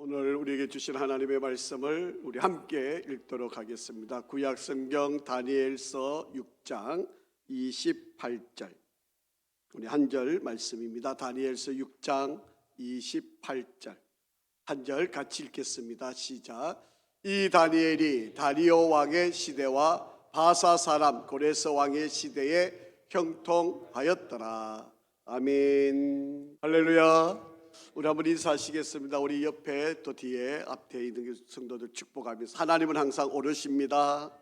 오늘 우리에게 주신 하나님의 말씀을 우리 함께 읽도록 하겠습니다. 구약 성경 다니엘서 6장 28절, 우리 한 절 말씀입니다. 다니엘서 6장 28절 한 절 같이 읽겠습니다. 시작. 이 다니엘이 다리오 왕의 시대와 바사 사람 고레스 왕의 시대에 형통하였더라. 아멘. 할렐루야. 우리 한번 인사하시겠습니다. 우리 옆에 또 뒤에 앞에 있는 성도들 축복하면서, 하나님은 항상 오르십니다.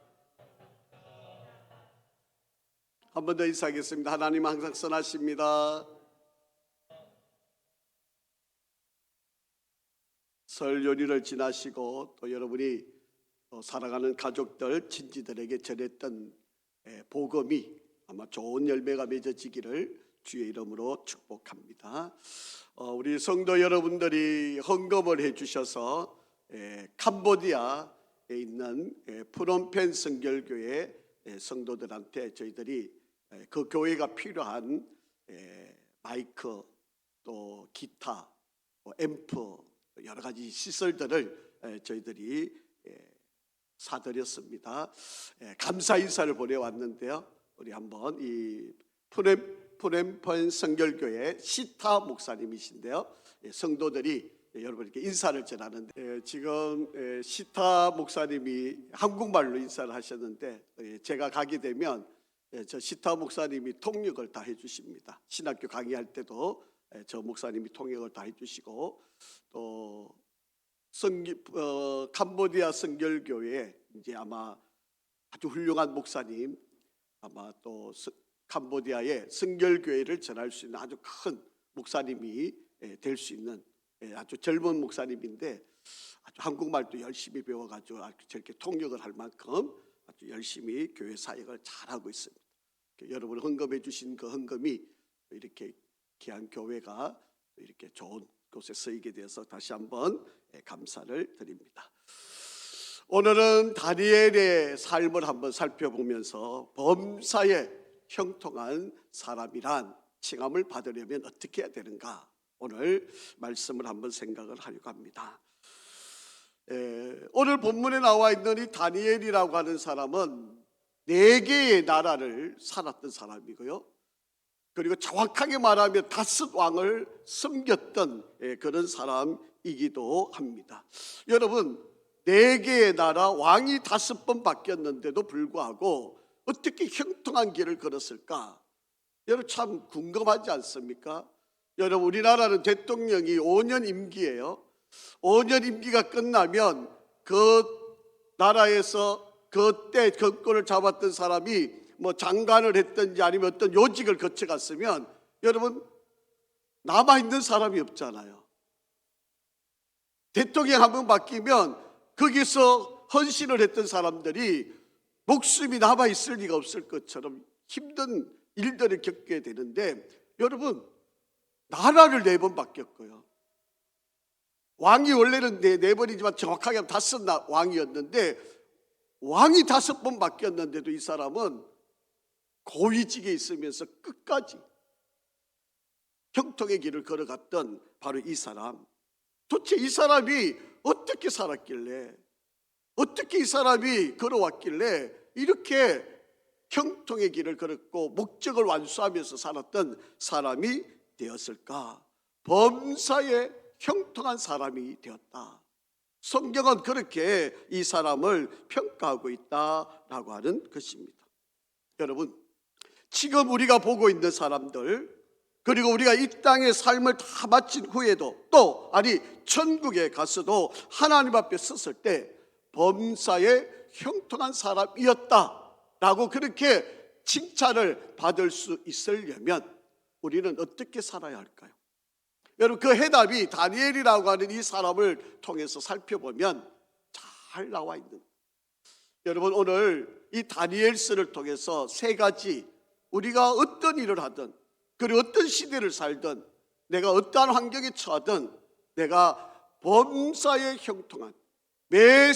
한 번 더 인사하겠습니다. 하나님은 항상 선하십니다. 설 연휴를 지나시고 또 여러분이 사랑하는 가족들, 친지들에게 전했던 복음이 아마 좋은 열매가 맺어지기를 주의 이름으로 축복합니다. 우리 성도 여러분들이 헌금을 해주셔서 캄보디아에 있는 프놈펜 성결교회 성도들한테 저희들이 그 교회가 필요한 마이크, 또 기타, 앰프, 여러 가지 시설들을 저희들이 사드렸습니다. 감사 인사를 보내왔는데요. 우리 한번 이 프놈펜 성결교회 시타 목사님이신데요, 성도들이 여러분께 인사를 전하는데, 지금 시타 목사님이 한국말로 인사를 하셨는데, 제가 가게 되면 저 시타 목사님이 통역을 다 해주십니다. 신학교 강의할 때도 저 목사님이 통역을 다 해주시고, 또 캄보디아 성결교회에 이제 아마 아주 훌륭한 목사님, 아마 또 캄보디아의 성결교회를 전할 수 있는 아주 큰 목사님이 될 수 있는 아주 젊은 목사님인데, 아주 한국말도 열심히 배워가지고 저렇게 통역을 할 만큼 아주 열심히 교회 사역을 잘하고 있습니다. 여러분 헌금해 주신 그 헌금이 이렇게 귀한 교회가 이렇게 좋은 곳에 쓰이게 되어서 다시 한번 감사를 드립니다. 오늘은 다니엘의 삶을 한번 살펴보면서 범사에 형통한 사람이란 칭함을 받으려면 어떻게 해야 되는가, 오늘 말씀을 한번 생각을 하려고 합니다. 오늘 본문에 나와 있는 이 다니엘이라고 하는 사람은 4개의 나라를 살았던 사람이고요, 그리고 정확하게 말하면 다섯 왕을 섬겼던 그런 사람이기도 합니다. 여러분, 4개의 나라 왕이 5번 바뀌었는데도 불구하고 어떻게 형통한 길을 걸었을까? 여러분 참 궁금하지 않습니까? 여러분, 우리나라는 대통령이 5년 임기예요. 5년 임기가 끝나면 그 나라에서 그때 정권을 잡았던 사람이 뭐 장관을 했든지 아니면 어떤 요직을 거쳐갔으면 여러분 남아있는 사람이 없잖아요. 대통령 한 번 바뀌면 거기서 헌신을 했던 사람들이 목숨이 남아있을 리가 없을 것처럼 힘든 일들을 겪게 되는데, 여러분 나라를 4번 바뀌었고요, 왕이 원래는 4번이지만 정확하게 하면 5 왕이었는데 왕이 5번 바뀌었는데도 이 사람은 고위직에 있으면서 끝까지 형통의 길을 걸어갔던 바로 이 사람. 도대체 이 사람이 어떻게 살았길래, 어떻게 이 사람이 걸어왔길래 이렇게 형통의 길을 걸었고 목적을 완수하면서 살았던 사람이 되었을까? 범사에 형통한 사람이 되었다. 성경은 그렇게 이 사람을 평가하고 있다라고 하는 것입니다. 여러분, 지금 우리가 보고 있는 사람들, 그리고 우리가 이 땅의 삶을 다 마친 후에도, 또 천국에 가서도 하나님 앞에 섰을 때 범사에 형통한 사람이었다라고 그렇게 칭찬을 받을 수 있으려면 우리는 어떻게 살아야 할까요? 여러분, 그 해답이 다니엘이라고 하는 이 사람을 통해서 살펴보면 잘 나와 있는. 여러분, 오늘 이 다니엘서를 통해서 3가지, 우리가 어떤 일을 하든, 그리고 어떤 시대를 살든, 내가 어떠한 환경에 처하든, 내가 범사에 형통한 매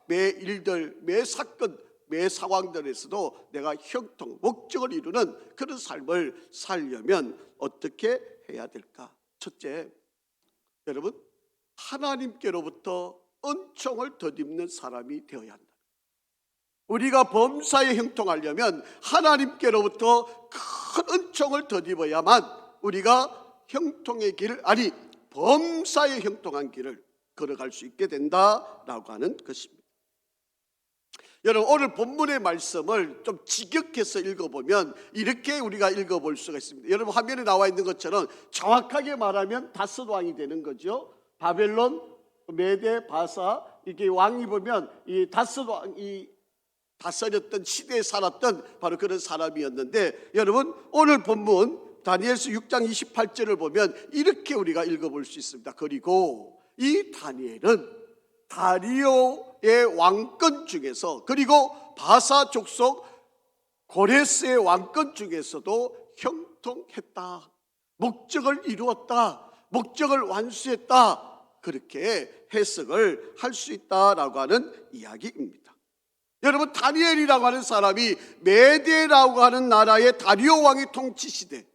일들, 매 사건, 매 상황들에서도 내가 형통, 목적을 이루는 그런 삶을 살려면 어떻게 해야 될까? 첫째, 여러분 하나님께로부터 은총을 덧입는 사람이 되어야 한다. 우리가 범사에 형통하려면 하나님께로부터 큰 은총을 덧입어야만 우리가 형통의 길, 아니 범사에 형통한 길을 걸어갈 수 있게 된다라고 하는 것입니다. 여러분, 오늘 본문의 말씀을 좀 직역해서 읽어보면 이렇게 우리가 읽어볼 수가 있습니다. 여러분, 화면에 나와 있는 것처럼 정확하게 말하면 다섯 왕이 되는 거죠. 바벨론, 메대, 바사, 이렇게 왕이 보면 이 다섯 왕이 다스렸던 시대에 살았던 바로 그런 사람이었는데, 여러분 오늘 본문 다니엘서 6장 28절을 보면 이렇게 우리가 읽어볼 수 있습니다. 그리고 이 다니엘은 다리오의 왕권 중에서, 그리고 바사 족속 고레스의 왕권 중에서도 형통했다, 목적을 이루었다, 목적을 완수했다, 그렇게 해석을 할 수 있다라고 하는 이야기입니다. 여러분, 다니엘이라고 하는 사람이 메데라고 하는 나라의 다리오 왕의 통치 시대,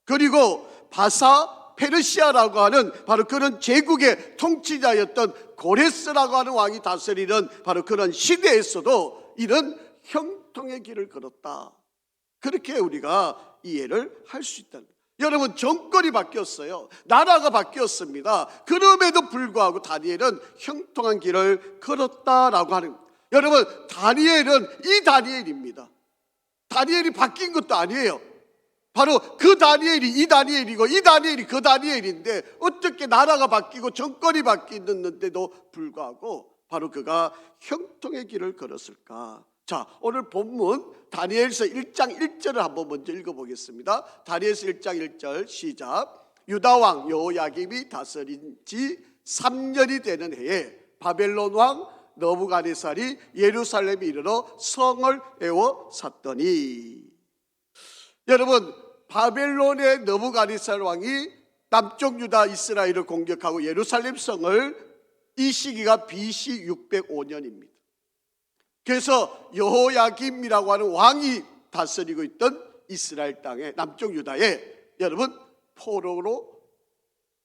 그리고 바사 페르시아라고 하는 바로 그런 제국의 통치자였던 고레스라고 하는 왕이 다스리는 바로 그런 시대에서도 이런 형통의 길을 걸었다, 그렇게 우리가 이해를 할 수 있다는 거예요. 여러분, 정권이 바뀌었어요. 나라가 바뀌었습니다. 그럼에도 불구하고 다니엘은 형통한 길을 걸었다라고 하는 거예요. 여러분, 다니엘은 이 다니엘입니다. 다니엘이 바뀐 것도 아니에요. 바로 그 다니엘이 이 다니엘이고 이 다니엘이 그 다니엘인데, 어떻게 나라가 바뀌고 정권이 바뀌었는데도 불구하고 바로 그가 형통의 길을 걸었을까? 자, 오늘 본문 다니엘서 1장 1절을 한번 먼저 읽어보겠습니다. 다니엘서 1장 1절 시작. 유다왕 여호야김이 다스린 지 3년이 되는 해에 바벨론 왕 느부갓네살이 예루살렘에 이르러 성을 에워 샀더니, 여러분, 바벨론의 느부갓네살 왕이 남쪽 유다 이스라엘을 공격하고 예루살렘 성을, 이 시기가 BC 605년입니다. 그래서 여호야김이라고 하는 왕이 다스리고 있던 이스라엘 땅에, 남쪽 유다에, 여러분, 포로로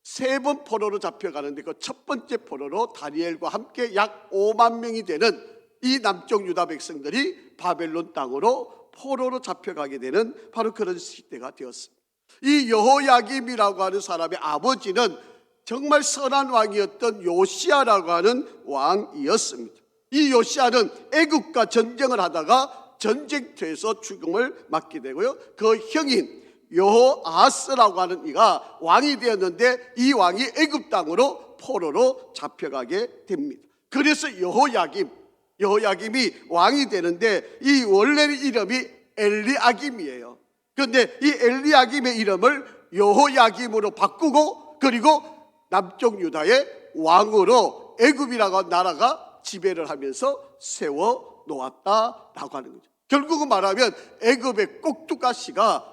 세 번 포로로 잡혀가는데, 그 첫 번째 포로로 다니엘과 함께 약 5만 명이 되는 이 남쪽 유다 백성들이 바벨론 땅으로 포로로 잡혀가게 되는 바로 그런 시대가 되었습니다. 이 여호야김이라고 하는 사람의 아버지는 정말 선한 왕이었던 요시야라고 하는 왕이었습니다. 이 요시야는 애국과 전쟁을 하다가 전쟁터에서 죽음을 맞게 되고요, 그 형인 여호아스라고 하는 이가 왕이 되었는데, 이 왕이 애굽 땅으로 포로로 잡혀가게 됩니다. 그래서 여호야김이 왕이 되는데, 이 원래는 이름이 엘리야김이에요. 그런데 이 엘리야김의 이름을 여호야김으로 바꾸고, 그리고 남쪽 유다의 왕으로 애굽이라고 하는 나라가 지배를 하면서 세워 놓았다라고 하는 거죠. 결국은 말하면 애굽의 꼭두가시가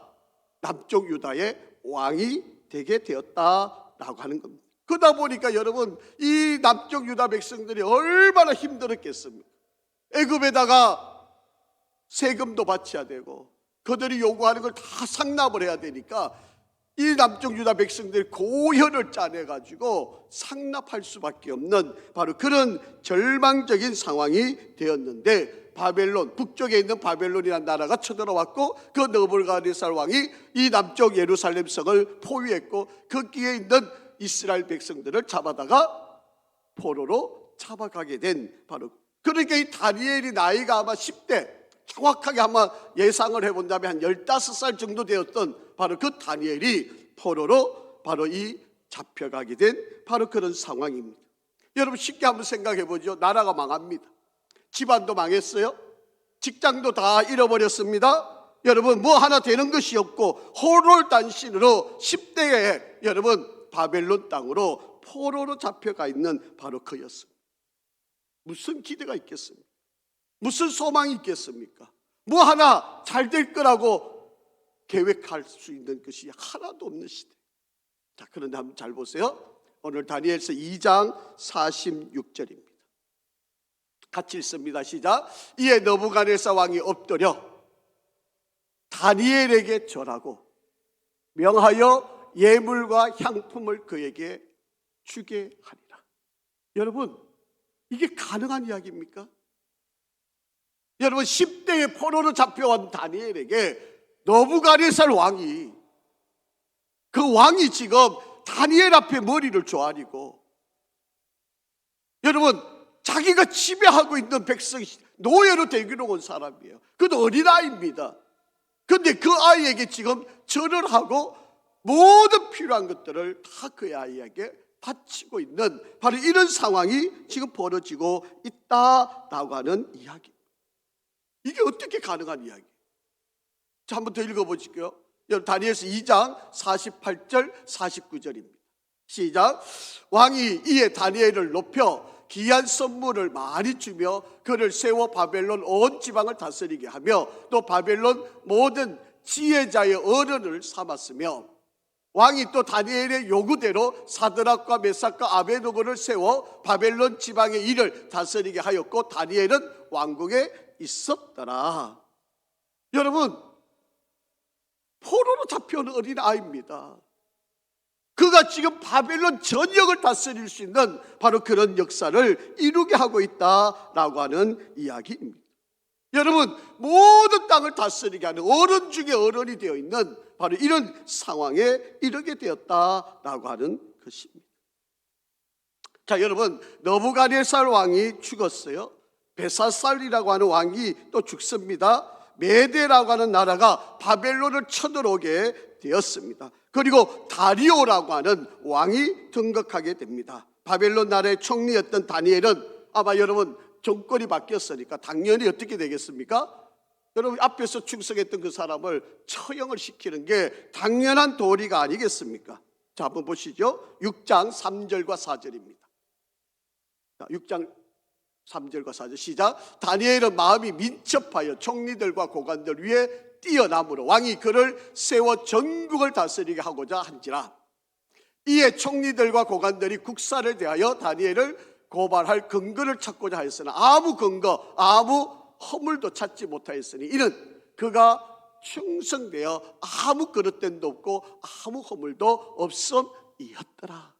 남쪽 유다의 왕이 되게 되었다라고 하는 겁니다. 그러다 보니까 여러분, 이 남쪽 유다 백성들이 얼마나 힘들었겠습니까? 애굽에다가 세금도 바쳐야 되고 그들이 요구하는 걸 다 상납을 해야 되니까 이 남쪽 유다 백성들이 고혈을 짜내가지고 상납할 수밖에 없는 바로 그런 절망적인 상황이 되었는데, 바벨론, 북쪽에 있는 바벨론이라는 나라가 쳐들어왔고, 그 느부갓네살 왕이 이 남쪽 예루살렘 성을 포위했고, 거기에 있는 이스라엘 백성들을 잡아다가 포로로 잡아가게 된, 바로 그러니까 이 다니엘이 나이가 아마 10대, 정확하게 아마 예상을 해본다면 한 15살 정도 되었던 바로 그 다니엘이 포로로 바로 이 잡혀가게 된 바로 그런 상황입니다. 여러분, 쉽게 한번 생각해 보죠. 나라가 망합니다. 집안도 망했어요. 직장도 다 잃어버렸습니다. 여러분, 뭐 하나 되는 것이 없고 홀홀단신으로 10대에 여러분 바벨론 땅으로 포로로 잡혀가 있는 바로 그였습니다. 무슨 기대가 있겠습니까? 무슨 소망이 있겠습니까? 뭐 하나 잘 될 거라고 계획할 수 있는 것이 하나도 없는 시대. 자, 그런데 한번 잘 보세요. 오늘 다니엘서 2장 46절입니다. 같이 읽습니다. 시작. 이에 느부갓네살 왕이 엎드려 다니엘에게 절하고 명하여 예물과 향품을 그에게 주게 하리라. 여러분, 이게 가능한 이야기입니까? 여러분, 10대의 포로로 잡혀온 다니엘에게 너부갓네살 왕이, 그 왕이 지금 다니엘 앞에 머리를 조아리고, 여러분, 자기가 지배하고 있는 백성이 노예로 되기로 온 사람이에요. 그것도 어린아이입니다. 그런데 그 아이에게 지금 절을 하고 모든 필요한 것들을 다 그 아이에게 바치고 있는 바로 이런 상황이 지금 벌어지고 있다라고 하는 이야기. 이게 어떻게 가능한 이야기? 자, 한번 더 읽어보실게요. 여러분, 다니엘서 2장 48절 49절입니다. 시작. 왕이 이에 다니엘을 높여 귀한 선물을 많이 주며 그를 세워 바벨론 온 지방을 다스리게 하며 또 바벨론 모든 지혜자의 어른을 삼았으며, 왕이 또 다니엘의 요구대로 사드락과 메삭과 아베노고를 세워 바벨론 지방의 일을 다스리게 하였고 다니엘은 왕궁에 있었더라. 여러분, 포로로 잡혀온 어린아이입니다. 그가 지금 바벨론 전역을 다스릴 수 있는 바로 그런 역사를 이루게 하고 있다라고 하는 이야기입니다. 여러분, 모든 땅을 다스리게 하는 어른 중에 어른이 되어 있는 바로 이런 상황에 이르게 되었다라고 하는 것입니다. 자, 여러분, 너부갓네살 왕이 죽었어요. 벨사살이라고 하는 왕이 또 죽습니다. 메대라고 하는 나라가 바벨론을 쳐들어오게 되었습니다. 그리고 다리오라고 하는 왕이 등극하게 됩니다. 바벨론 나라의 총리였던 다니엘은 아마 여러분 정권이 바뀌었으니까 당연히 어떻게 되겠습니까? 여러분, 앞에서 충성했던 그 사람을 처형을 시키는 게 당연한 도리가 아니겠습니까? 자, 한번 보시죠. 6장 3절과 4절입니다. 자, 6장 3절과 4절 시작. 다니엘은 마음이 민첩하여 총리들과 고관들 위에 뛰어남으로 왕이 그를 세워 전국을 다스리게 하고자 한지라. 이에 총리들과 고관들이 국사를 대하여 다니엘을 고발할 근거를 찾고자 하였으나 아무 근거, 아무 허물도 찾지 못하였으니 이는 그가 충성되어 아무 그릇됨도 없고 아무 허물도 없음이었더라.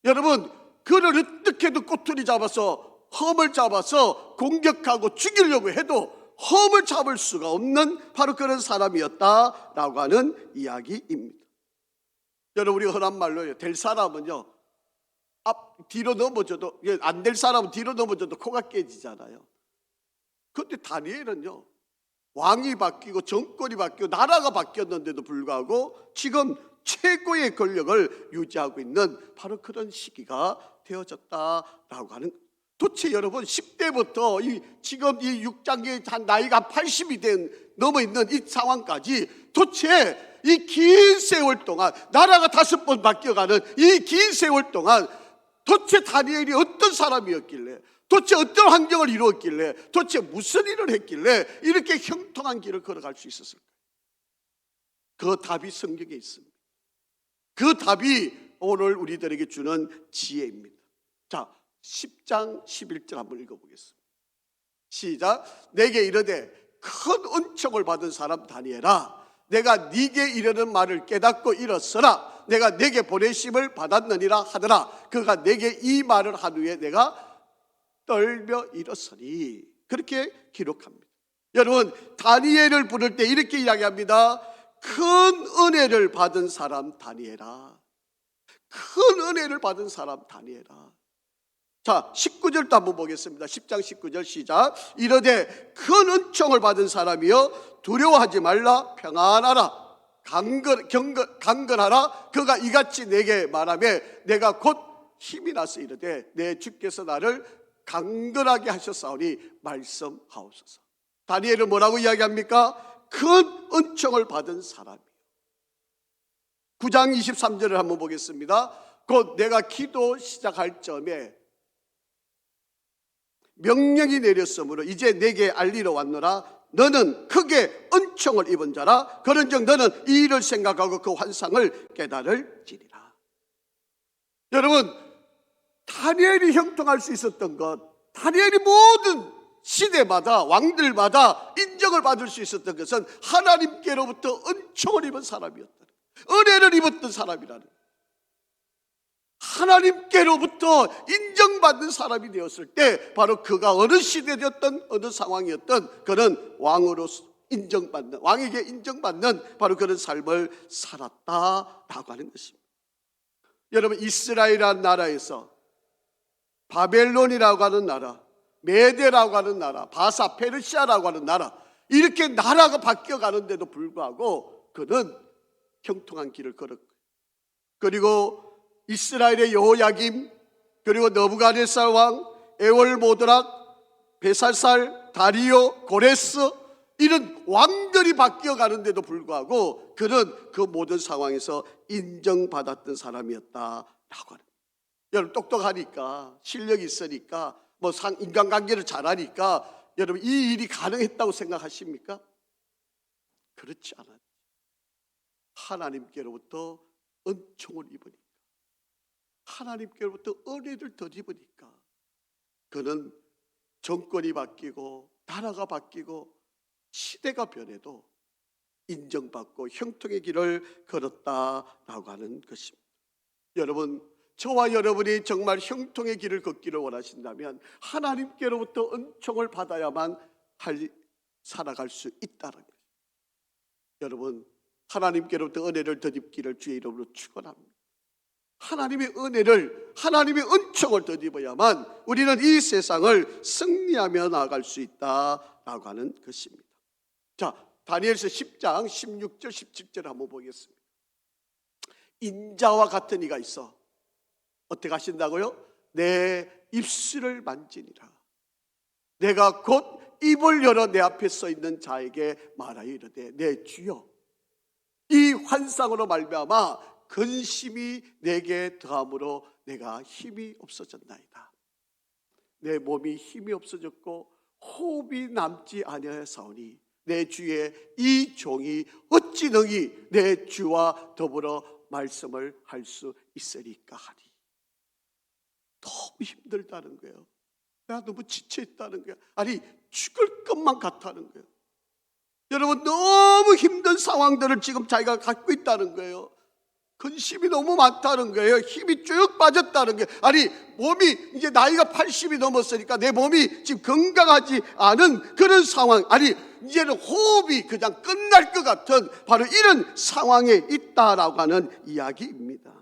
여러분, 그를 어떻게든 꼬투리 잡아서 험을 잡아서 공격하고 죽이려고 해도 험을 잡을 수가 없는 바로 그런 사람이었다라고 하는 이야기입니다. 여러분, 우리가 흔한 말로요, 될 사람은요 뒤로 넘어져도, 안 될 사람은 뒤로 넘어져도 코가 깨지잖아요. 그런데 다니엘은요, 왕이 바뀌고 정권이 바뀌고 나라가 바뀌었는데도 불구하고 지금 최고의 권력을 유지하고 있는 바로 그런 시기가 되어졌다라고 하는. 도대체 여러분, 10대부터 지금 이 6장기의 한 나이가 80이 넘어 있는 이 상황까지 도대체 이 긴 세월 동안 나라가 5번 바뀌어가는 이 긴 세월 동안 도대체 다니엘이 어떤 사람이었길래, 도대체 어떤 환경을 이루었길래, 도대체 무슨 일을 했길래 이렇게 형통한 길을 걸어갈 수 있었을까? 그 답이 성경에 있습니다. 그 답이 오늘 우리들에게 주는 지혜입니다. 자, 10장 11절 한번 읽어보겠습니다. 시작. 내게 이르되 큰 은총을 받은 사람 다니엘아, 내가 네게 이르는 말을 깨닫고 일었으나 내가 내게 보내심을 받았느니라 하더라. 그가 내게 이 말을 한 후에 내가 떨며 일었으니. 그렇게 기록합니다. 여러분, 다니엘을 부를 때 이렇게 이야기합니다. 큰 은혜를 받은 사람 다니엘아. 큰 은혜를 받은 사람 다니엘아. 자, 19절도 한번 보겠습니다. 10장 19절 시작. 이르되 큰 은총을 받은 사람이여 두려워하지 말라. 평안하라. 강건하라. 그가 이같이 내게 말하며 내가 곧 힘이 나서 이르되 내 주께서 나를 강건하게 하셨사오니 말씀하옵소서. 다니엘은 뭐라고 이야기합니까? 큰 은총을 받은 사람이에요. 9장 23절을 한번 보겠습니다. 곧 내가 기도 시작할 점에 명령이 내렸으므로 이제 내게 알리러 왔노라. 너는 크게 은총을 입은 자라. 그런즉 너는 이 일을 생각하고 그 환상을 깨달을지니라. 여러분, 다니엘이 형통할 수 있었던 것, 다니엘이 모든 시대마다 왕들마다 인정을 받을 수 있었던 것은 하나님께로부터 은총을 입은 사람이었다. 은혜를 입었던 사람이라는. 하나님께로부터 인정받는 사람이 되었을 때 바로 그가 어느 시대였던 어느 상황이었던 그는 왕으로 인정받는, 왕에게 인정받는 바로 그런 삶을 살았다라고 하는 것입니다. 여러분, 이스라엘이라는 나라에서 바벨론이라고 하는 나라, 메대라고 하는 나라, 바사 페르시아라고 하는 나라, 이렇게 나라가 바뀌어가는데도 불구하고 그는 형통한 길을 걸었고, 그리고 이스라엘의 여호야김, 그리고 느부갓네살 왕, 에월모드락, 베살살, 다리오, 고레스, 이런 왕들이 바뀌어가는데도 불구하고 그는 그 모든 상황에서 인정받았던 사람이었다라고 하는. 여러분, 똑똑하니까, 실력이 있으니까, 인간관계를 잘하니까 여러분 이 일이 가능했다고 생각하십니까? 그렇지 않아요. 하나님께로부터 은총을 입으니까, 하나님께로부터 은혜를 덧입으니까 그는 정권이 바뀌고 나라가 바뀌고 시대가 변해도 인정받고 형통의 길을 걸었다라고 하는 것입니다. 여러분, 저와 여러분이 정말 형통의 길을 걷기를 원하신다면 하나님께로부터 은총을 받아야만 살아갈 수 있다는 것입니다. 여러분, 하나님께로부터 은혜를 덧입기를 주의 이름으로 축원합니다. 하나님의 은혜를, 하나님의 은총을 덧입어야만 우리는 이 세상을 승리하며 나아갈 수 있다라고 하는 것입니다. 자, 다니엘서 10장 16절 17절 한번 보겠습니다. 인자와 같은 이가 있어 어떻게 하신다고요? 내 입술을 만지니라. 내가 곧 입을 열어 내 앞에 서 있는 자에게 말하여 이르되, 내 주여, 이 환상으로 말미암아 근심이 내게 더함으로 내가 힘이 없어졌나이다. 내 몸이 힘이 없어졌고 호흡이 남지 아니하사오니 내 주의 이 종이 어찌 능히 내 주와 더불어 말씀을 할 수 있으리까 하니. 너무 힘들다는 거예요. 내가 너무 지쳐있다는 거예요. 아니, 죽을 것만 같다는 거예요. 여러분, 너무 힘든 상황들을 지금 자기가 갖고 있다는 거예요. 근심이 너무 많다는 거예요. 힘이 쭉 빠졌다는 거예요. 아니, 몸이 이제 나이가 80이 넘었으니까 내 몸이 지금 건강하지 않은 그런 상황, 아니 이제는 호흡이 그냥 끝날 것 같은 바로 이런 상황에 있다라고 하는 이야기입니다.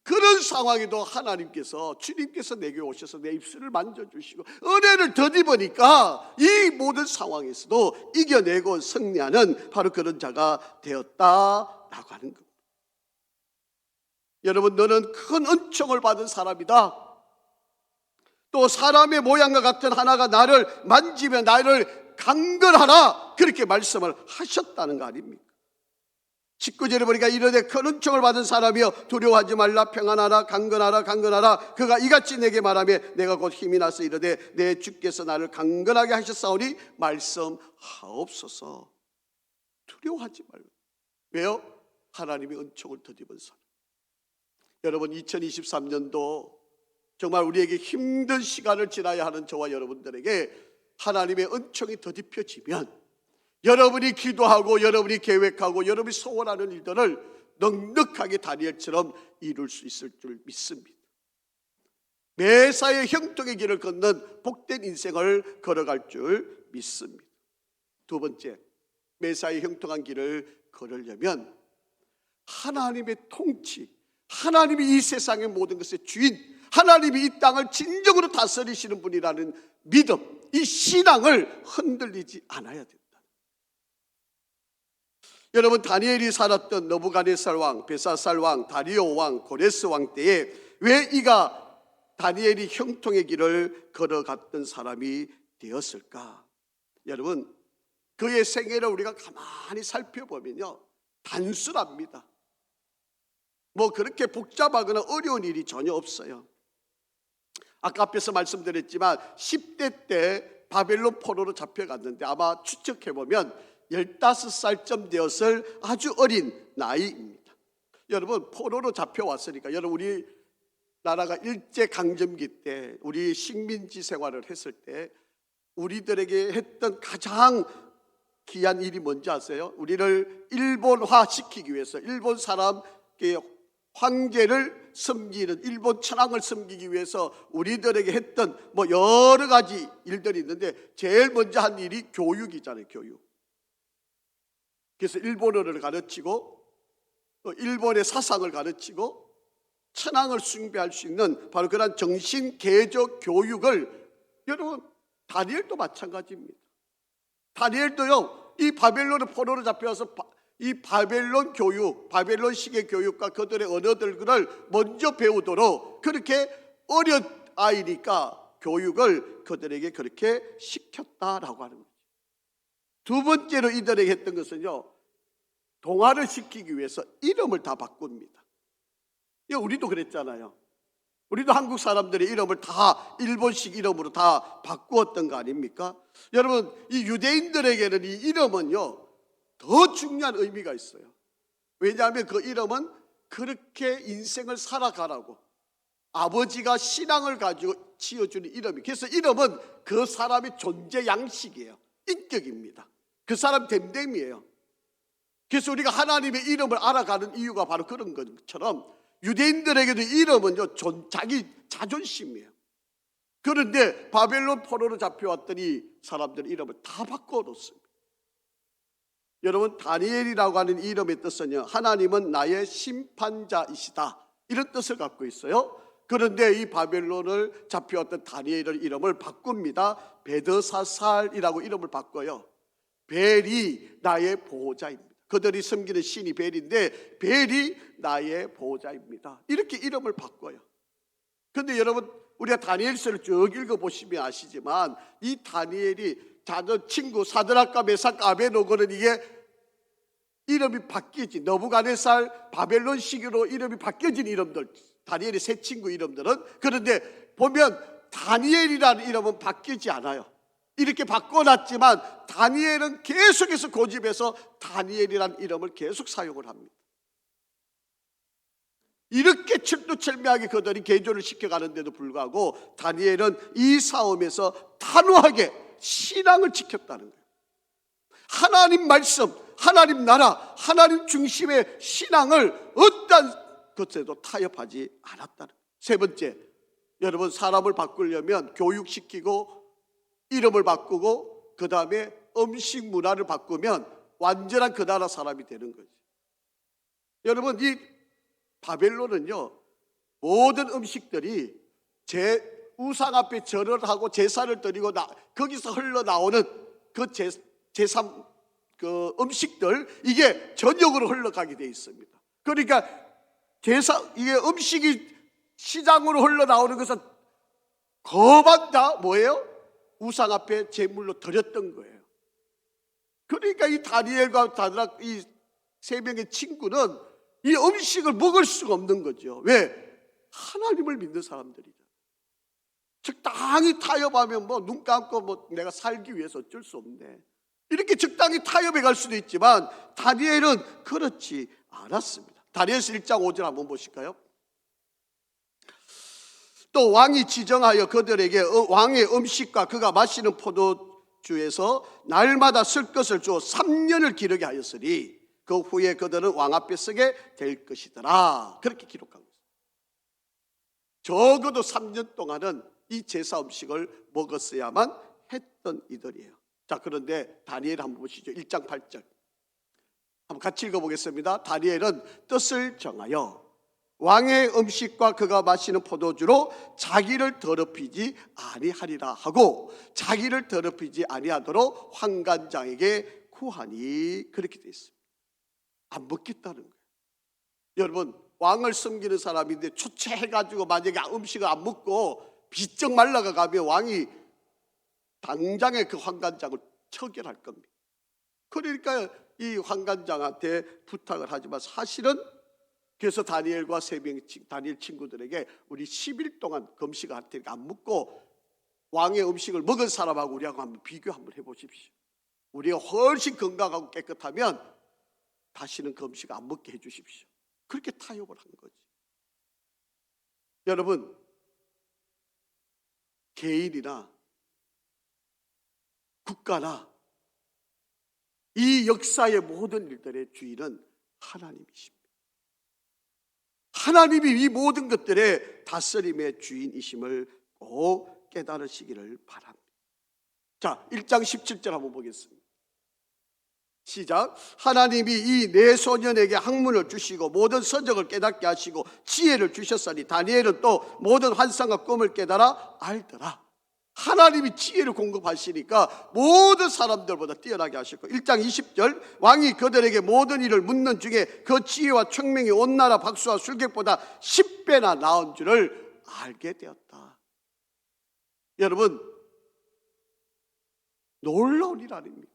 그런 상황에도 하나님께서, 주님께서 내게 오셔서 내 입술을 만져주시고 은혜를 덧입으니까 이 모든 상황에서도 이겨내고 승리하는 바로 그런 자가 되었다라고 하는 겁니다. 여러분, 너는 큰 은총을 받은 사람이다. 또 사람의 모양과 같은 하나가 나를 만지며 나를 강건하라, 그렇게 말씀을 하셨다는 거 아닙니까? 19절에 보니까 이르되 큰 은총을 받은 사람이여 두려워하지 말라, 평안하라, 강건하라, 강건하라. 그가 이같이 내게 말하며 내가 곧 힘이 나서 이르되 내 주께서 나를 강건하게 하셨사오니 말씀하옵소서. 두려워하지 말라. 왜요? 하나님의 은총을 덧입은 사람. 여러분, 2023년도 정말 우리에게 힘든 시간을 지나야 하는 저와 여러분들에게 하나님의 은총이 덧입혀지면 여러분이 기도하고 여러분이 계획하고 여러분이 소원하는 일들을 넉넉하게 다니엘처럼 이룰 수 있을 줄 믿습니다. 매사에 형통의 길을 걷는 복된 인생을 걸어갈 줄 믿습니다. 두 번째, 매사에 형통한 길을 걸으려면 하나님의 통치, 하나님이 이 세상의 모든 것의 주인, 하나님이 이 땅을 진정으로 다스리시는 분이라는 믿음, 이 신앙을 흔들리지 않아야 된다. 여러분, 다니엘이 살았던 느부갓네살 왕, 베사살 왕, 다리오 왕, 고레스 왕 때에 왜 이가 다니엘이 형통의 길을 걸어갔던 사람이 되었을까? 여러분, 그의 생애를 우리가 가만히 살펴보면요, 단순합니다. 뭐 그렇게 복잡하거나 어려운 일이 전혀 없어요. 아까 앞에서 말씀드렸지만 10대 때 바벨론 포로로 잡혀갔는데 아마 추측해보면 15살쯤 되었을 아주 어린 나이입니다. 여러분, 포로로 잡혀왔으니까 여러분, 우리나라가 일제강점기 때 우리 식민지 생활을 했을 때 우리들에게 했던 가장 귀한 일이 뭔지 아세요? 우리를 일본화 시키기 위해서 일본 사람의 황제를 섬기는, 일본 천황을 섬기기 위해서 우리들에게 했던 여러 가지 일들이 있는데, 제일 먼저 한 일이 교육이잖아요. 교육. 그래서 일본어를 가르치고 일본의 사상을 가르치고 천황을 숭배할 수 있는 바로 그런 정신 개조 교육을, 여러분 다니엘도 마찬가지입니다. 다니엘도요, 이 바벨론의 포로로 잡혀와서 이 바벨론 교육, 바벨론식의 교육과 그들의 언어들을 먼저 배우도록 그렇게 어린 아이니까 교육을 그들에게 그렇게 시켰다라고 하는 거죠. 두 번째로 이들에게 했던 것은요, 동화를 시키기 위해서 이름을 다 바꿉니다. 우리도 그랬잖아요. 우리도 한국 사람들의 이름을 다 일본식 이름으로 다 바꾸었던 거 아닙니까? 여러분, 이 유대인들에게는 이 이름은요, 더 중요한 의미가 있어요. 왜냐하면 그 이름은 그렇게 인생을 살아가라고 아버지가 신앙을 가지고 지어주는 이름이, 그래서 이름은 그 사람의 존재 양식이에요. 인격입니다. 그 사람 됨됨이에요. 그래서 우리가 하나님의 이름을 알아가는 이유가 바로 그런 것처럼 유대인들에게도 이름은요, 자기 자존심이에요. 그런데 바벨론 포로로 잡혀왔던 이 사람들 이름을 다 바꿔놓습니다. 여러분, 다니엘이라고 하는 이름의 뜻은요, 하나님은 나의 심판자이시다, 이런 뜻을 갖고 있어요. 그런데 이 바벨론을 잡혀왔던 다니엘의 이름을 바꿉니다. 베드사살이라고 이름을 바꿔요. 벨이 나의 보호자입니다. 그들이 섬기는 신이 벨인데 벨이 나의 보호자입니다, 이렇게 이름을 바꿔요. 그런데 여러분, 우리가 다니엘서를 쭉 읽어보시면 아시지만 이 다니엘이 자던 친구 사드락과 메삭과 아베노고는 이게 이름이 바뀌지, 너부갓네살 바벨론식으로 이름이 바뀌어진 이름들, 다니엘의 세 친구 이름들은. 그런데 보면 다니엘이라는 이름은 바뀌지 않아요. 이렇게 바꿔놨지만 다니엘은 계속해서 고집해서 다니엘이라는 이름을 계속 사용을 합니다. 이렇게 철두철미하게 그들이 개조를 시켜가는데도 불구하고 다니엘은 이 싸움에서 단호하게 신앙을 지켰다는 거예요. 하나님 말씀, 하나님 나라, 하나님 중심의 신앙을 어떤 것에도 타협하지 않았다는 거예요. 세 번째, 여러분, 사람을 바꾸려면 교육시키고 이름을 바꾸고 그 다음에 음식 문화를 바꾸면 완전한 그 나라 사람이 되는 거죠. 여러분, 이 바벨론은요, 모든 음식들이 제 우상 앞에 절을 하고 제사를 드리고 거기서 흘러나오는 그 제삼 그 음식들, 이게 전역으로 흘러가게 돼 있습니다. 그러니까 이게 음식이 시장으로 흘러나오는 것은 거반 다 뭐예요? 우상 앞에 제물로 드렸던 거예요. 그러니까 이 다니엘과 다드락, 이 세 명의 친구는 이 음식을 먹을 수가 없는 거죠. 왜? 하나님을 믿는 사람들이죠. 적당히 타협하면 눈 감고 내가 살기 위해서 어쩔 수 없네, 이렇게 적당히 타협해 갈 수도 있지만 다니엘은 그렇지 않았습니다. 다니엘서 1장 5절 한번 보실까요? 또 왕이 지정하여 그들에게 왕의 음식과 그가 마시는 포도주에서 날마다 쓸 것을 주어 3년을 기르게 하였으니 그 후에 그들은 왕 앞에 서게 될 것이더라, 그렇게 기록한 것입니다. 적어도 3년 동안은 이 제사 음식을 먹었어야만 했던 이들이에요. 자, 그런데 다니엘 한번 보시죠. 1장 8절 한번 같이 읽어보겠습니다. 다니엘은 뜻을 정하여 왕의 음식과 그가 마시는 포도주로 자기를 더럽히지 아니하리라 하고 자기를 더럽히지 아니하도록 환관장에게 구하니, 그렇게 되어 있습니다. 안 먹겠다는 거예요. 여러분, 왕을 섬기는 사람인데 초췌해가지고 만약에 음식을 안 먹고 비쩍 말라가 가면 왕이 당장에 그 환관장을 처결할 겁니다. 그러니까 이 환관장한테 부탁을 하지만 사실은, 그래서 다니엘과 세 명의 다니엘 친구들에게 우리 10일 동안 금식을 할 테니까 안 먹고 왕의 음식을 먹은 사람하고 우리하고 한번 비교 한번 해보십시오. 우리가 훨씬 건강하고 깨끗하면 다시는 금식 안 먹게 해주십시오. 그렇게 타협을 한 거지. 여러분, 개인이나 국가나 이 역사의 모든 일들의 주인은 하나님이십니다. 하나님이 이 모든 것들의 다스림의 주인이심을 꼭 깨달으시기를 바랍니다. 자, 1장 17절 한번 보겠습니다. 시작. 하나님이 이 네 소년에게 학문을 주시고 모든 서적을 깨닫게 하시고 지혜를 주셨으니 다니엘은 또 모든 환상과 꿈을 깨달아 알더라. 하나님이 지혜를 공급하시니까 모든 사람들보다 뛰어나게 하셨고, 1장 20절 왕이 그들에게 모든 일을 묻는 중에 그 지혜와 총명이 온 나라 박수와 술객보다 10배나 나은 줄을 알게 되었다. 여러분, 놀라운 일 아닙니까?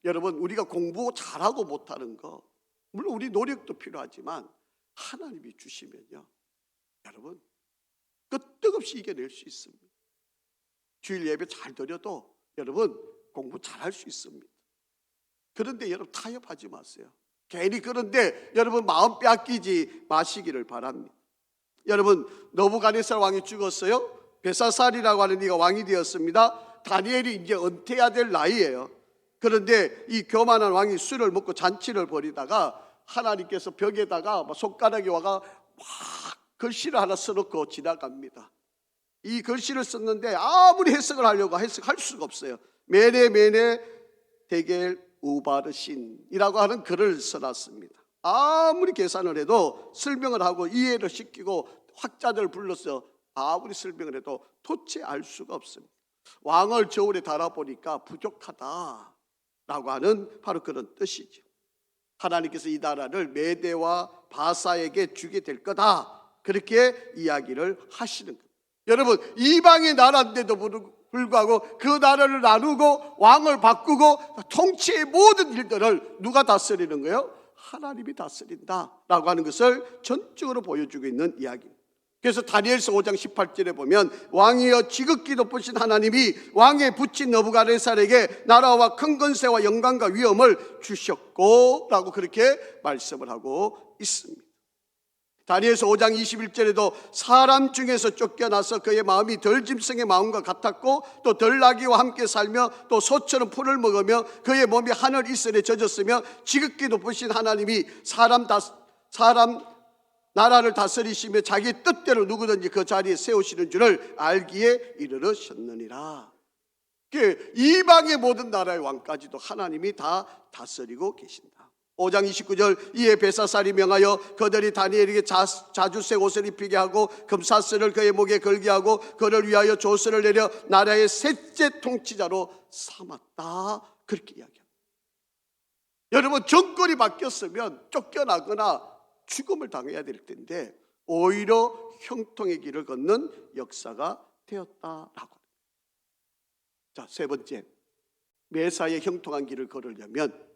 여러분, 우리가 공부 잘하고 못하는 거, 물론 우리 노력도 필요하지만 하나님이 주시면요, 여러분 끄떡없이 이겨낼 수 있습니다. 주일 예배 잘 드려도 여러분 공부 잘할 수 있습니다. 그런데 여러분 타협하지 마세요. 괜히 그런데 여러분 마음 빼앗기지 마시기를 바랍니다. 여러분, 너부갓네살 왕이 죽었어요. 벨사살이라고 하는 이가 왕이 되었습니다. 다니엘이 이제 은퇴해야 될 나이예요. 그런데 이 교만한 왕이 술을 먹고 잔치를 벌이다가 하나님께서 벽에다가 손가락이 와가 막 글씨를 하나 써놓고 지나갑니다. 이 글씨를 썼는데 아무리 해석을 하려고 해석할 수가 없어요. 메네 데겔 우바르신이라고 하는 글을 써놨습니다. 아무리 계산을 해도 설명을 하고 이해를 시키고 학자들 불러서 아무리 설명을 해도 도대체 알 수가 없습니다. 왕을 저울에 달아보니까 부족하다라고 하는 바로 그런 뜻이죠. 하나님께서 이 나라를 메대와 바사에게 주게 될 거다, 그렇게 이야기를 하시는 겁니다. 여러분, 이방의 나라인데도 불구하고 그 나라를 나누고 왕을 바꾸고 통치의 모든 일들을 누가 다스리는 거예요? 하나님이 다스린다라고 하는 것을 전적으로 보여주고 있는 이야기입니다. 그래서 다니엘서 5장 18절에 보면 왕이여 지극히 높으신 하나님이 왕에 붙인 너부갓네살에게 나라와 큰 권세와 영광과 위엄을 주셨고 라고 그렇게 말씀을 하고 있습니다. 다니엘서 5장 21절에도 사람 중에서 쫓겨나서 그의 마음이 덜짐승의 마음과 같았고 또 덜나귀와 함께 살며 또 소처럼 풀을 먹으며 그의 몸이 하늘 이슬에 젖었으며 지극히 높으신 하나님이 사람 나라를 다스리시며 자기 뜻대로 누구든지 그 자리에 세우시는 줄을 알기에 이르렀셨느니라. 이방의 모든 나라의 왕까지도 하나님이 다 다스리고 계신다. 5장 29절 이에 벨사살이 명하여 그들이 다니엘에게 자주색 옷을 입히게 하고 금사슬을 그의 목에 걸게 하고 그를 위하여 조서를 내려 나라의 셋째 통치자로 삼았다, 그렇게 이야기합니다. 여러분, 정권이 바뀌었으면 쫓겨나거나 죽음을 당해야 될 텐데 오히려 형통의 길을 걷는 역사가 되었다라고 합니다. 자, 세 번째, 매사에 형통한 길을 걸으려면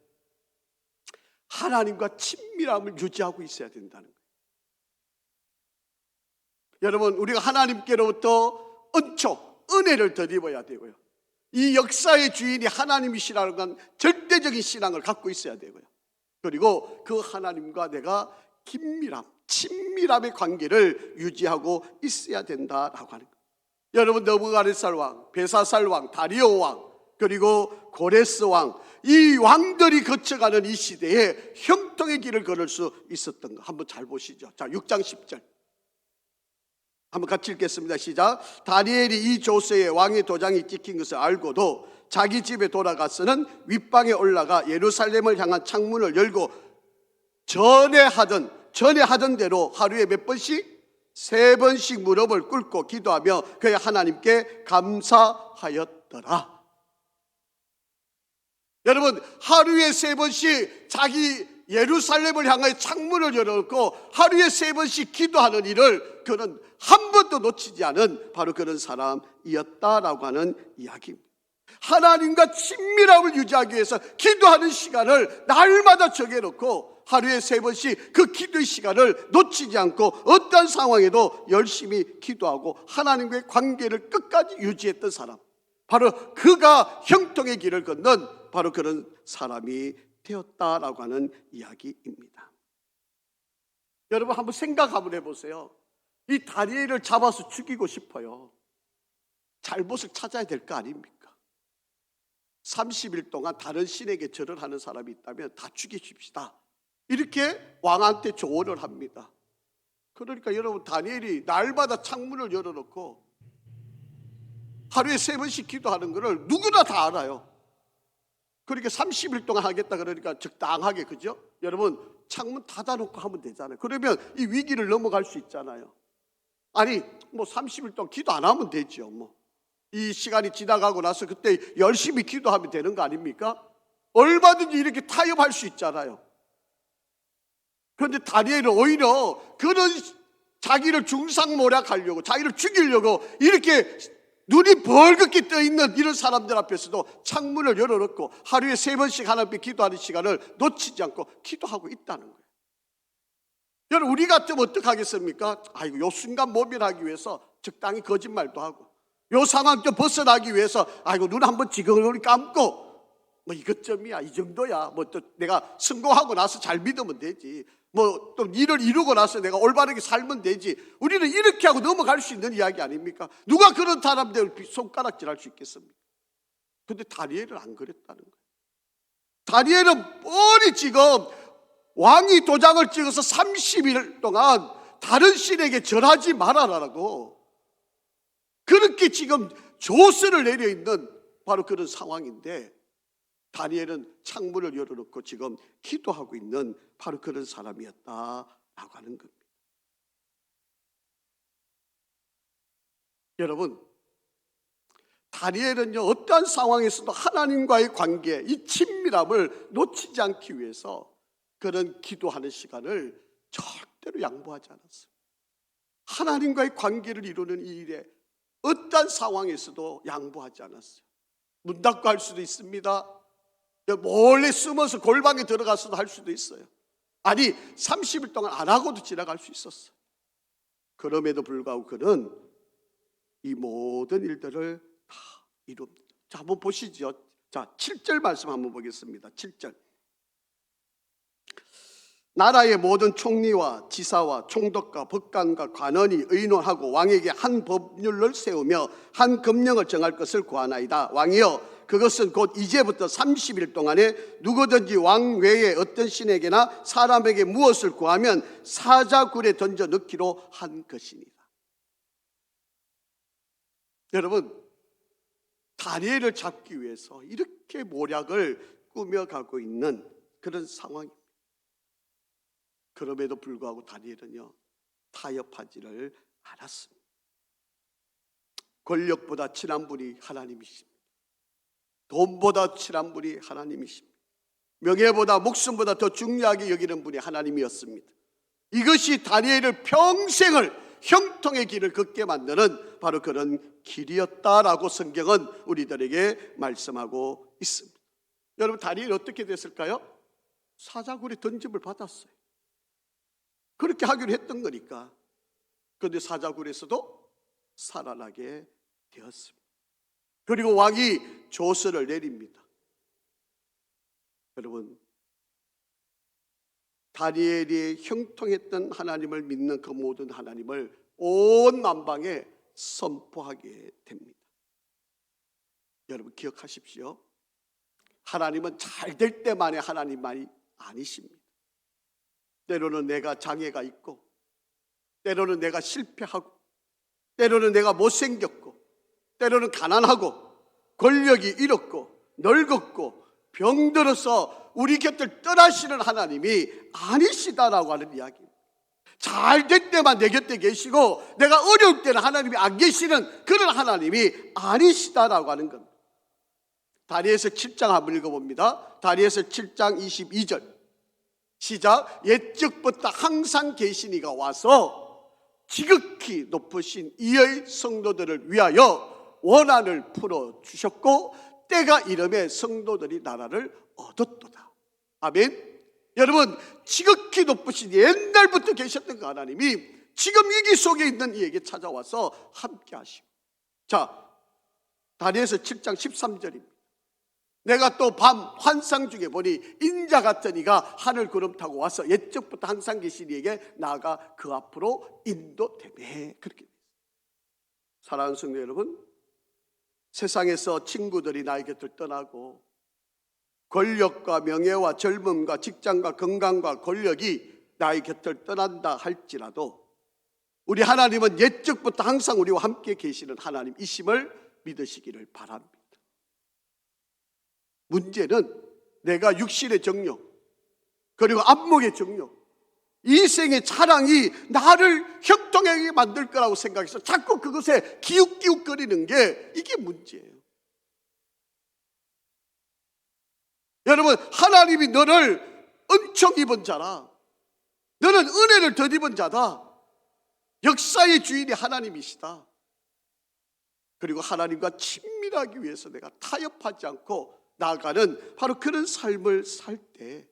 하나님과 친밀함을 유지하고 있어야 된다는 거예요. 여러분, 우리가 하나님께로부터 은총, 은혜를 덧입어야 되고요, 이 역사의 주인이 하나님이시라는 건 절대적인 신앙을 갖고 있어야 되고요, 그리고 그 하나님과 내가 긴밀함, 친밀함의 관계를 유지하고 있어야 된다라고 하는 거예요. 여러분, 너부갓네살 왕, 벨사살 왕, 다리오 왕, 그리고 고레스 왕, 이 왕들이 거쳐가는 이 시대에 형통의 길을 걸을 수 있었던 거 한번 잘 보시죠. 자, 6장 10절 한번 같이 읽겠습니다. 시작. 다니엘이 이 조서에 왕의 도장이 찍힌 것을 알고도 자기 집에 돌아가서는 윗방에 올라가 예루살렘을 향한 창문을 열고 전에 하던 대로 하루에 몇 번씩? 3번씩 무릎을 꿇고 기도하며 그의 하나님께 감사하였더라. 여러분, 하루에 3번씩 자기 예루살렘을 향하여 창문을 열어놓고 하루에 3번씩 기도하는 일을 그는 한 번도 놓치지 않은 바로 그런 사람이었다라고 하는 이야기입니다. 하나님과 친밀함을 유지하기 위해서 기도하는 시간을 날마다 정해놓고 하루에 3번씩 그 기도의 시간을 놓치지 않고 어떤 상황에도 열심히 기도하고 하나님과의 관계를 끝까지 유지했던 사람, 바로 그가 형통의 길을 걷는 바로 그런 사람이 되었다라고 하는 이야기입니다. 여러분, 한번 생각 한번 해보세요. 이 다니엘을 잡아서 죽이고 싶어요. 잘못을 찾아야 될 거 아닙니까? 30일 동안 다른 신에게 절을 하는 사람이 있다면 다 죽이십시다. 이렇게 왕한테 조언을 합니다. 그러니까 여러분, 다니엘이 날마다 창문을 열어놓고 하루에 3번씩 기도하는 것을 누구나 다 알아요. 그러니까 30일 동안 하겠다 그러니까 적당하게, 그죠? 여러분, 창문 닫아놓고 하면 되잖아요. 그러면 이 위기를 넘어갈 수 있잖아요. 아니, 뭐 30일 동안 기도 안 하면 되죠. 뭐 이 시간이 지나가고 나서 그때 열심히 기도하면 되는 거 아닙니까? 얼마든지 이렇게 타협할 수 있잖아요. 그런데 다니엘은 오히려 그런 자기를 중상모략하려고, 자기를 죽이려고 이렇게 눈이 벌겋게 떠 있는 이런 사람들 앞에서도 창문을 열어놓고 하루에 3번씩 하나님께 기도하는 시간을 놓치지 않고 기도하고 있다는 거예요. 여러분, 우리 같으면 어떡하겠습니까? 아이고, 요 순간 모면하기 위해서 적당히 거짓말도 하고, 요 상황 좀 벗어나기 위해서 아이고, 눈 한번 지그러니 감고, 뭐 이것쯤이야, 이 정도야, 뭐 또 내가 성공하고 나서 잘 믿으면 되지, 뭐 또 일을 이루고 나서 내가 올바르게 살면 되지. 우리는 이렇게 하고 넘어갈 수 있는 이야기 아닙니까? 누가 그런 사람들 손가락질 할 수 있겠습니까? 근데 다니엘은 안 그랬다는 거예요. 다니엘은 뻔히 지금 왕이 도장을 찍어서 30일 동안 다른 신에게 절하지 말아라라고 그렇게 지금 조서를 내려 있는 바로 그런 상황인데, 다니엘은 창문을 열어놓고 지금 기도하고 있는 바로 그런 사람이었다라고 하는 겁니다. 여러분, 다니엘은요, 어떠한 상황에서도 하나님과의 관계, 이 친밀함을 놓치지 않기 위해서 그런 기도하는 시간을 절대로 양보하지 않았어요. 하나님과의 관계를 이루는 이 일에 어떠한 상황에서도 양보하지 않았어요. 문 닫고 할 수도 있습니다. 몰래 숨어서 골방에 들어가서도 할 수도 있어요. 아니, 30일 동안 안 하고도 지나갈 수 있었어요. 그럼에도 불구하고 그는 이 모든 일들을 다 이룹니다. 자, 한번 보시죠. 자, 7절 말씀 한번 보겠습니다. 7절. 나라의 모든 총리와 지사와 총독과 법관과 관원이 의논하고 왕에게 한 법률을 세우며 한 금령을 정할 것을 구하나이다. 왕이여, 그것은 곧 이제부터 30일 동안에 누구든지 왕 외에 어떤 신에게나 사람에게 무엇을 구하면 사자굴에 던져 넣기로 한 것이니라. 여러분, 다니엘을 잡기 위해서 이렇게 모략을 꾸며가고 있는 그런 상황입니다. 그럼에도 불구하고 다니엘은요, 타협하지를 않았습니다. 권력보다 친한 분이 하나님이십니다. 돈보다 친한 분이 하나님이십니다. 명예보다 목숨보다 더 중요하게 여기는 분이 하나님이었습니다. 이것이 다니엘을 평생을 형통의 길을 걷게 만드는 바로 그런 길이었다라고 성경은 우리들에게 말씀하고 있습니다. 여러분, 다니엘이 어떻게 됐을까요? 사자굴에 던짐을 받았어요. 그렇게 하기로 했던 거니까. 그런데 사자굴에서도 살아나게 되었습니다. 그리고 왕이 조서를 내립니다. 여러분, 다니엘이 형통했던 하나님을 믿는 그 모든 하나님을 온 만방에 선포하게 됩니다. 여러분, 기억하십시오. 하나님은 잘 될 때만의 하나님만이 아니십니다. 때로는 내가 장애가 있고, 때로는 내가 실패하고, 때로는 내가 못생겼고, 때로는 가난하고, 권력이 잃었고, 늙었고, 병들어서 우리 곁을 떠나시는 하나님이 아니시다라고 하는 이야기입니다. 잘 될 때만 내 곁에 계시고 내가 어려울 때는 하나님이 안 계시는 그런 하나님이 아니시다라고 하는 겁니다. 다니엘서 7장 한번 읽어봅니다. 다니엘서 7장 22절 시작. 옛적부터 항상 계시니가 와서 지극히 높으신 이의 성도들을 위하여 원한을 풀어주셨고 때가 이름에 성도들이 나라를 얻었도다. 아멘. 여러분, 지극히 높으신 옛날부터 계셨던 그 하나님이 지금 위기 속에 있는 이에게 찾아와서 함께 하시고, 자, 다니엘서 7장 13절입니다. 내가 또 밤 환상 중에 보니 인자 같은 이가 하늘 구름 타고 와서 옛적부터 항상 계신 이에게 나아가 그 앞으로 인도되매. 그렇게 됩니다. 사랑하는 성도 여러분, 세상에서 친구들이 나의 곁을 떠나고 권력과 명예와 젊음과 직장과 건강과 권력이 나의 곁을 떠난다 할지라도 우리 하나님은 옛적부터 항상 우리와 함께 계시는 하나님이심을 믿으시기를 바랍니다. 문제는 내가 육신의 정욕 그리고 안목의 정욕, 이생의 자랑이 나를 형통하게 만들 거라고 생각해서 자꾸 그것에 기웃기웃거리는 게 이게 문제예요. 여러분, 하나님이 너를 은총 입은 자라. 너는 은혜를 덧입은 자다. 역사의 주인이 하나님이시다. 그리고 하나님과 친밀하기 위해서 내가 타협하지 않고 나아가는 바로 그런 삶을 살 때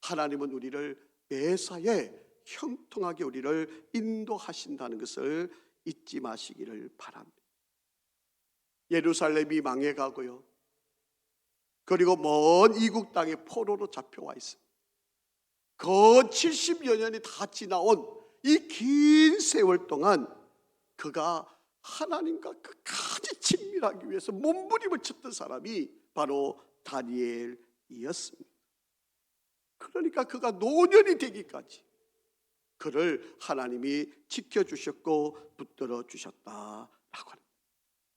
하나님은 우리를 매사에 형통하게 우리를 인도하신다는 것을 잊지 마시기를 바랍니다. 예루살렘이 망해가고요, 그리고 먼 이국 땅에 포로로 잡혀와 있습니다. 그 70여 년이 다 지나온 이 긴 세월 동안 그가 하나님과 끝까지 친밀하기 위해서 몸부림을 쳤던 사람이 바로 다니엘이었습니다. 그러니까 그가 노년이 되기까지 그를 하나님이 지켜주셨고 붙들어 주셨다라고 합니다.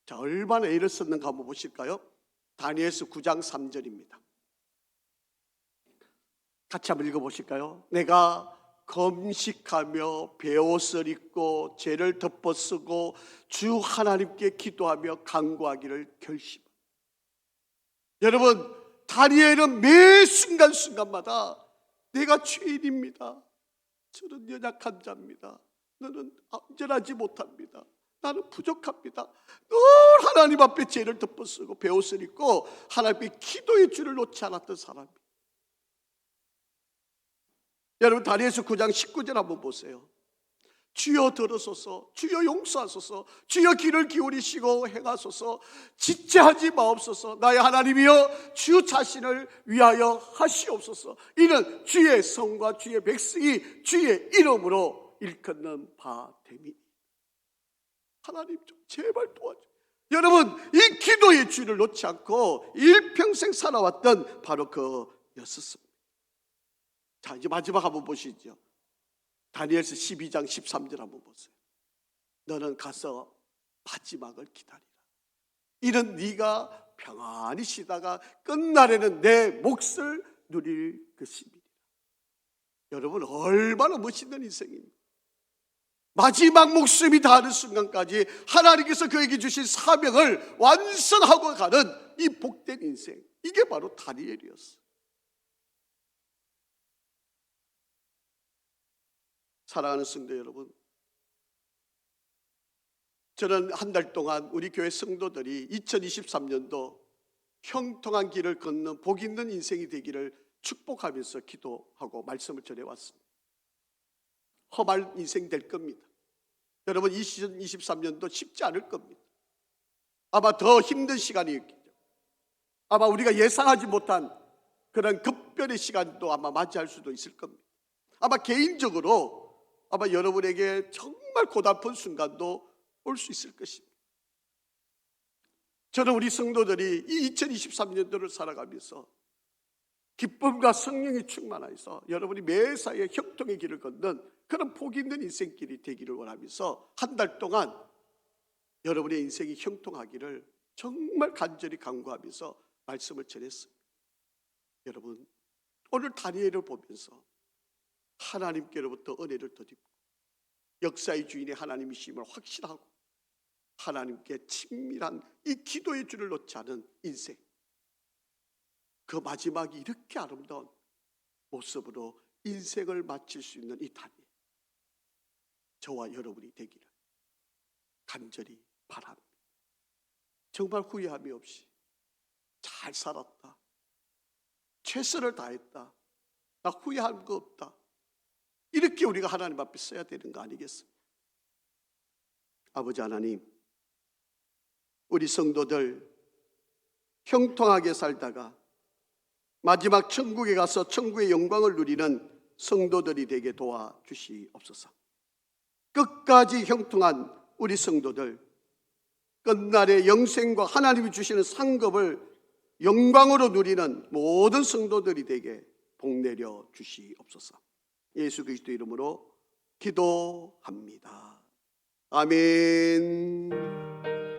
자, 얼마나 애를 썼는가 한번 보실까요? 다니엘서 9장 3절입니다. 같이 한번 읽어보실까요? 내가 금식하며 베옷을 입고 죄를 덮어쓰고 주 하나님께 기도하며 간구하기를 결심합니다. 여러분, 다니엘은 매 순간순간마다 내가 죄인입니다. 저는 연약한 자입니다. 너는 안전하지 못합니다. 나는 부족합니다. 늘 하나님 앞에 죄를 덮어쓰고 베옷을 입고 하나님께 기도의 줄을 놓지 않았던 사람입니다. 여러분, 다니엘서 9장 19절 한번 보세요. 주여 들으소서, 주여 용서하소서, 주여 귀를 기울이시고 행하소서, 지체하지 마옵소서. 나의 하나님이여, 주 자신을 위하여 하시옵소서. 이는 주의 성과 주의 백성이 주의 이름으로 일컫는 바 됨이. 하나님 좀 제발 도와주세요. 여러분, 이 기도의 줄을 놓지 않고 일평생 살아왔던 바로 그였었습니다. 자, 이제 마지막 한번 보시죠. 다니엘서 12장 13절 한번 보세요. 너는 가서 마지막을 기다리라. 이는 네가 평안히 쉬다가 끝날에는 내 몫을 누릴 것입니다. 여러분, 얼마나 멋있는 인생입니까? 마지막 목숨이 닿는 순간까지 하나님께서 그에게 주신 사명을 완성하고 가는 이 복된 인생, 이게 바로 다니엘이었어요. 사랑하는 성도 여러분, 저는 한 달 동안 우리 교회 성도들이 2023년도 형통한 길을 걷는 복 있는 인생이 되기를 축복하면서 기도하고 말씀을 전해왔습니다. 험한 인생 될 겁니다. 여러분, 2023년도 쉽지 않을 겁니다. 아마 더 힘든 시간이겠죠. 아마 우리가 예상하지 못한 그런 급변의 시간도 아마 맞이할 수도 있을 겁니다. 아마 개인적으로 아마 여러분에게 정말 고달픈 순간도 올 수 있을 것입니다. 저는 우리 성도들이 이 2023년도를 살아가면서 기쁨과 성령이 충만하여서 여러분이 매사에 형통의 길을 걷는 그런 복 있는 인생길이 되기를 원하면서 한 달 동안 여러분의 인생이 형통하기를 정말 간절히 간구하면서 말씀을 전했습니다. 여러분, 오늘 다니엘을 보면서 하나님께로부터 은혜를 덧입고 역사의 주인이 하나님이심을 확신하고 하나님께 친밀한 이 기도의 줄을 놓지 않은 인생, 그 마지막이 이렇게 아름다운 모습으로 인생을 마칠 수 있는 이 다니엘, 저와 여러분이 되기를 간절히 바랍니다. 정말 후회함이 없이 잘 살았다, 최선을 다했다, 나 후회한 거 없다, 이렇게 우리가 하나님 앞에 써야 되는 거 아니겠습니까? 아버지 하나님, 우리 성도들 형통하게 살다가 마지막 천국에 가서 천국의 영광을 누리는 성도들이 되게 도와주시옵소서. 끝까지 형통한 우리 성도들, 끝날의 영생과 하나님이 주시는 상급을 영광으로 누리는 모든 성도들이 되게 복내려 주시옵소서. 예수 그리스도 이름으로 기도합니다. 아멘.